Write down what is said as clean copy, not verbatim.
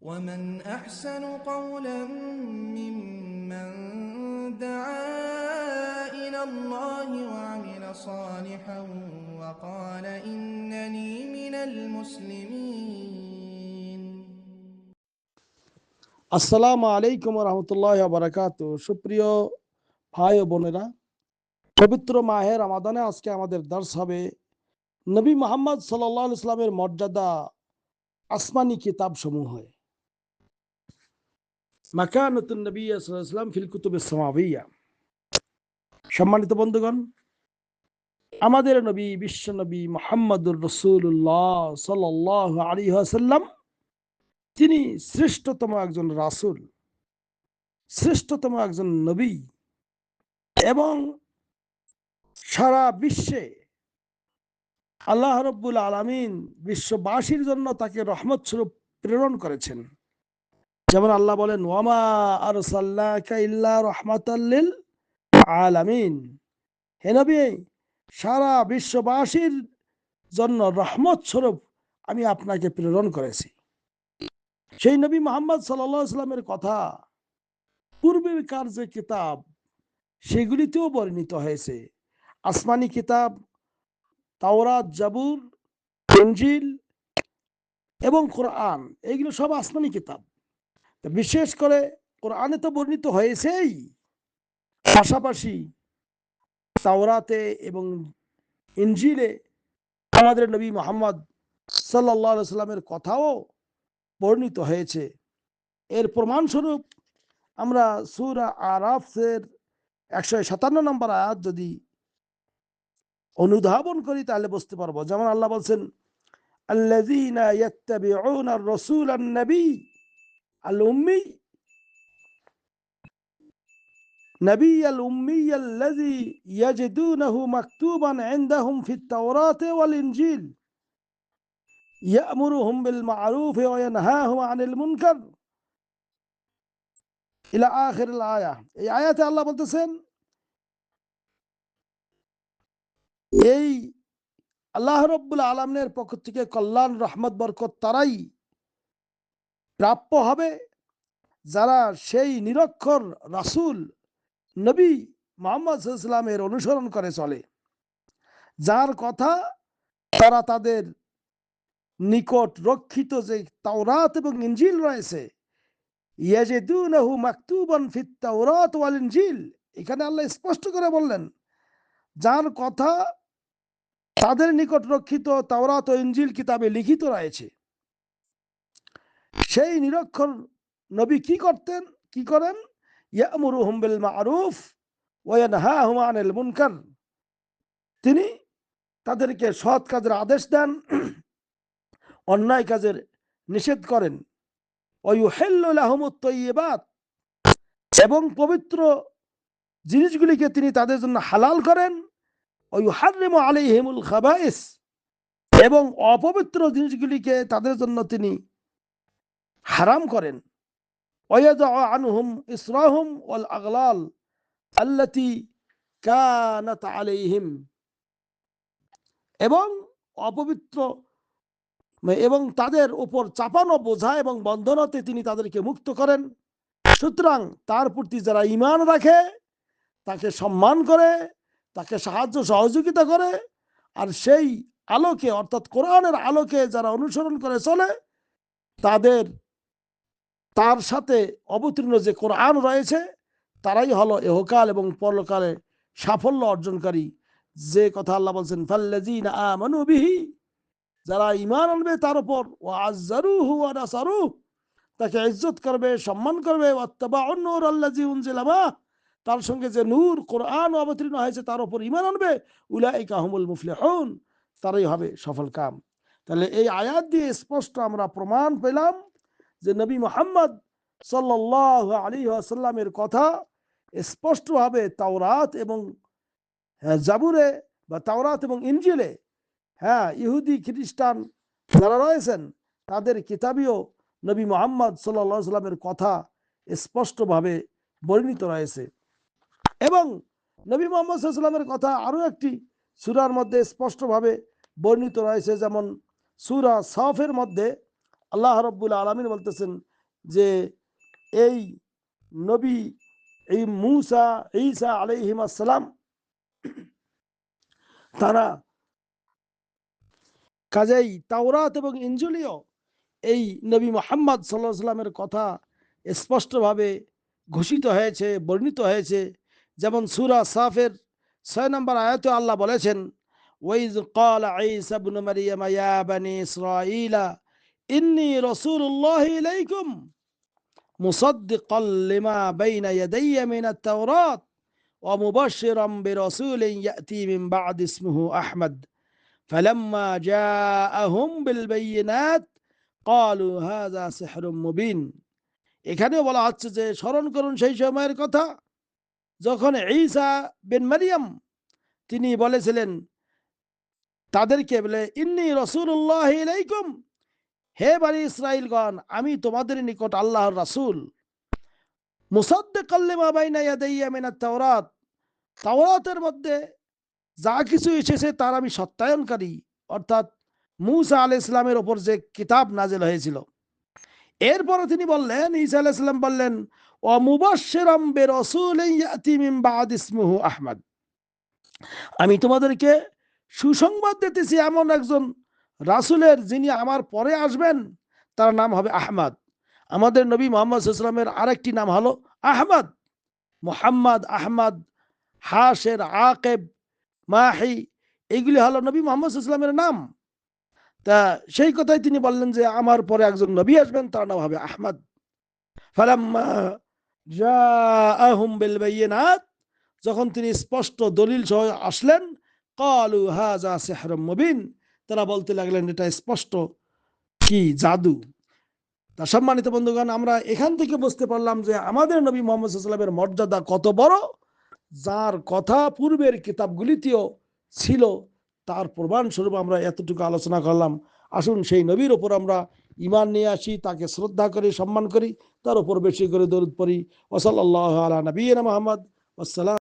ومن أحسن قولا ممن دعا إلى الله وعمل صالحا وقال إنني من المسلمين। আসসালামু আলাইকুম রহমতুল্লাহ বারাকাতু। সুপ্রিয় ভাই ও বোনেরা, পবিত্র মাহে রমাদানে আজকে আমাদের দর্শ হবে নবী মোহাম্মদ সাল্লাল্লাহু আলাইহি সাল্লামের মর্যাদা আসমানি কিতাব সমূহ। মাকানাতুন নবী সাল্লাল্লাহু আলাইহি সাল্লাম ফিল কুতুবিস সামাবিয়্যা। সম্মানিত বন্ধুগণ, আমাদের নবী বিশ্ব নবী মুহাম্মদুর রাসূলুল্লাহ সাল্লাল্লাহু আলাইহি ওয়াসাল্লাম তিনি শ্রেষ্ঠতম একজন রাসূল, শ্রেষ্ঠতম একজন নবী এবং সারা বিশ্বে আল্লাহ রব্বুল আলামিন বিশ্ববাসীর জন্য তাকে রহমত স্বরূপ প্রেরণ করেছেন। যেমন আল্লাহ বলেন, ওয়ামা আরসালনাকা ইল্লা রাহমাতাল লিল আলামিন, হে নবী, সারা বিশ্ববাসীর জন্য রহমত স্বরূপ আমি আপনাকে প্রেরণ করেছি। সেই নবী মুহাম্মদ সাল্লাল্লাহু আলাইহি সাল্লামের কথা পূর্বেকার যে কিতাব সেগুলিতেও বর্ণিত হয়েছে। আসমানি কিতাব তাওরাত, জাবুর, ইনজিল এবং কোরআন, এইগুলো সব আসমানি কিতাব। বিশেষ করে কোরআনে তো বর্ণিত হয়েছেই, পাশাপাশি তাওরাতে এবং ইনজিলে আমাদের নবী মুহাম্মদ সাল্লাল্লাহু আলাইহি সাল্লামের কথাও বর্ণিত হয়েছে। এর প্রমাণস্বরূপ আমরা সূরা আরাফের 157 নম্বর আয়াত যদি অনুধাবন করি তাহলে বুঝতে পারবো। যেমন আল্লাহ বলছেন, আল্লাযীনা ইয়াত্তাবিউনার রাসূলান নবী আল উম্মি نبي الأمي الذي يجدونه مكتوبا عندهم في التوراة والإنجيل يأمرهم بالمعروف وينهاهم عن المنكر إلى آخر الآية। এই আয়াতে আল্লাহ বলতেছেন, এই আল্লাহ রব্বুল আলামিনের পক্ষ থেকে কল্যাণ, রহমত, বরকত তারাই প্রাপ্য হবে যারা সেই নিরক্ষর রাসূল নবী মুহাম্মদ সাল্লাল্লাহু আলাইহি ওয়াসাল্লামের অনুসরণ করে চলে, যার কথা তারা তাদের নিকট রক্ষিত যে তাওরাত এবং ইনজিল রয়েছে, ইয়াজিদুনাহু মাকতুবান ফিত তাওরাত ওয়াল ইনজিল, এখানে আল্লাহ স্পষ্ট করে বললেন যার কথা তাদের নিকট রক্ষিত তাওরাত ও ইনজিল কিতাবে লিখিত রয়েছে। সেই নিরক্ষর নবী কি করতেন, কি করেন? ইয়ামুরুহুম বিল মারুফ ওয়া ইয়ানহাহুম আনিল মুনকার, তিনি তাদেরকে সৎ কাজের আদেশ দেন, অন্যায় কাজের নিষেধ করেন। ওয়ায়ুহিল্লু লাহুমুত তাইয়্যিবাত, এবং পবিত্র জিনিসগুলিকে তিনি তাদের জন্য হালাল করেন। ওয়ায়ুহাররিমু আলাইহিমুল খাবাইস, এবং অপবিত্র জিনিসগুলিকে তাদের জন্য তিনি হারাম করেন। ওয়ায়াদাউ আনহুম ইসরাহুম ওয়াল আগলাল আল্লাতী কানাত আলাইহিম, এবং অপবিত্র এবং তাদের উপর চাপানো বোঝা এবং বন্ধন হতে তিনি তাদেরকে মুক্ত করেন। সুতরাং তার প্রতি যারা ঈমান রাখে, তাকে সম্মান করে, তাকে সাহায্য সহযোগিতা করে, আর সেই আলোকে অর্থাৎ কোরআনের আলোকে যারা অনুসরণ করে চলে, তার সাথে অবতীর্ণ যে কোরআন রয়েছে তারাই হলো ইহকাল এবং পরকালে সাফল্য অর্জনকারী। যে কথা আল্লাহ বলছেন, ফাল্লাযীনা আমানু বিহি, যারা ঈমান আনবে তার উপর, ওয়া আযযারুহু ওয়া নাসারুহু, তাকে ইজ্জত করবে, সম্মান করবে, ওয়াত্তাবাউন নূর আল্লাযী উনজিলা মাহ, তার সঙ্গে যে নূর কোরআন অবতীর্ণ হয়েছে তার উপর ঈমান আনবে, উলাইকা হুমুল মুফলিহুন, তারাই হবে সফল কাম। তাহলে এই আয়াত দিয়ে স্পষ্ট আমরা প্রমাণ পেলাম যে নবী মুহাম্মদ সাল্লাল্লাহু আলাইহি ওয়াসাল্লামের কথা স্পষ্টভাবে তাওরাত এবং জাবুরে বা তাওরাত এবং ইনজিলে, ইহুদি খ্রিস্টান যারা রয়েছেন তাদের কিতাবেও নবী মুহাম্মদ সাল্লাল্লাহু আলাইহি ওয়াসাল্লামের কথা স্পষ্টভাবে বর্ণিত রয়েছে। এবং নবী মুহাম্মদ সাল্লাল্লাহু আলাইহি ওয়াসাল্লামের কথা আরও একটি সূরার মধ্যে স্পষ্টভাবে বর্ণিত রয়েছে। যেমন সূরা সাফের মধ্যে আল্লাহ রাব্বুল আলামিন বলতেছেন যে এই নবী এই মূসা ঈসা আলাইহিস সালাম তারা কাজেই তাওরাত এবং ইনজিলীয় এই নবী মুহাম্মদ সাল্লাল্লাহু আলাইহি সাল্লামের কথা স্পষ্টভাবে ঘোষিত হয়েছে, বর্ণিত হয়েছে। যেমন সূরা সাফের 6 নম্বর আয়াতে আল্লাহ বলেছেন, ওয়াইজ ক্বালা ঈসা ইবনু মারইয়াম ইয়া বানি ইসরাঈলা ইন্নী রাসূলুল্লাহি ইলাইকুম মুসাদ্দিকাল লিমা বাইনা ইয়াদাইয়া মিনাত তাওরাত ওয়া মুবাশশিরাম বিরাসূলিন ইয়াতি মিন বা'দি ইসমিহি আহমদ ফালাম্মা জাআহুম বিল বায়িনাত ক্বালু হাযা সিহরুম মুবিন। এখানেও বলা হচ্ছে যে স্মরণ করুন সেই সময়ের কথা যখন ঈসা বিন মারইয়াম তিনি বলেছিলেন তাদেরকে, বলে ইন্নী রাসূলুল্লাহি ইলাইকুম, হে বনি ইসরাঈলগণ আমি তোমাদের নিকট আল্লাহর রাসূল, মুসাদ্দিকাল লিমা বাইনা ইয়াদাইয়া মিনাত তাওরাত, তাওরাতের মধ্যে যা কিছু এসেছে তার আমি সত্যায়নকারী, অর্থাৎ মূসা আলাইহিস সালামের উপর যে কিতাব নাযিল হয়েছিল। এরপরে তিনি বললেন, ঈসা আলাইহিস সালাম বললেন, ওয়া মুবাশশিরাম বিরাসূলিন ইয়াতি মিন বা'দি ইসমিহি আহমদ, আমি তোমাদেরকে সুসংবাদ দিতেছি এমন একজন রাসূলের যিনি আমার পরে আসবেন, তার নাম হবে আহমদ। আমাদের নবী মুহাম্মদ সাল্লাল্লাহু আলাইহি ওয়াসাল্লামের আরেকটি নাম হলো আহমদ, মুহাম্মদ, আহমদ, হাশের, আকেব, মাহি, এইগুলি হলো নবী মুহাম্মদ সাল্লাল্লাহু আলাইহি ওয়াসাল্লামের নাম। তা সেই কথাই তিনি বললেন যে আমার পরে একজন নবী আসবেন, তার নাম হবে আহমদ। ফালাম্মা জাআহুম বিল বায়িনাত, যখন তিনি স্পষ্ট দলিল সহ আসলেন, ক্বালু হাযা সিহরুম মুবিন, তারা বলতে লাগলেন এটা স্পষ্ট কি জাদু। তা সম্মানিত বন্ধুগণ, আমরা এখান থেকে বুঝতে পারলাম যে আমাদের নবী মুহাম্মদ সাল্লাল্লাহু আলাইহি ওয়াসাল্লামের মর্যাদা কত বড়, যার কথা পূর্বের কিতাবগুলিতেও ছিল। তার প্রমাণ স্বরূপ আমরা এতটুকু আলোচনা করলাম। আসুন সেই নবীর ওপর আমরা ঈমান নিয়ে আসি, তাকে শ্রদ্ধা করি, সম্মান করি, তার উপর বেশি করে দরুদ পড়ি। ওয়া সাল্লাল্লাহু আলা নবিয়িনা মুহাম্মদ। আসসালাম।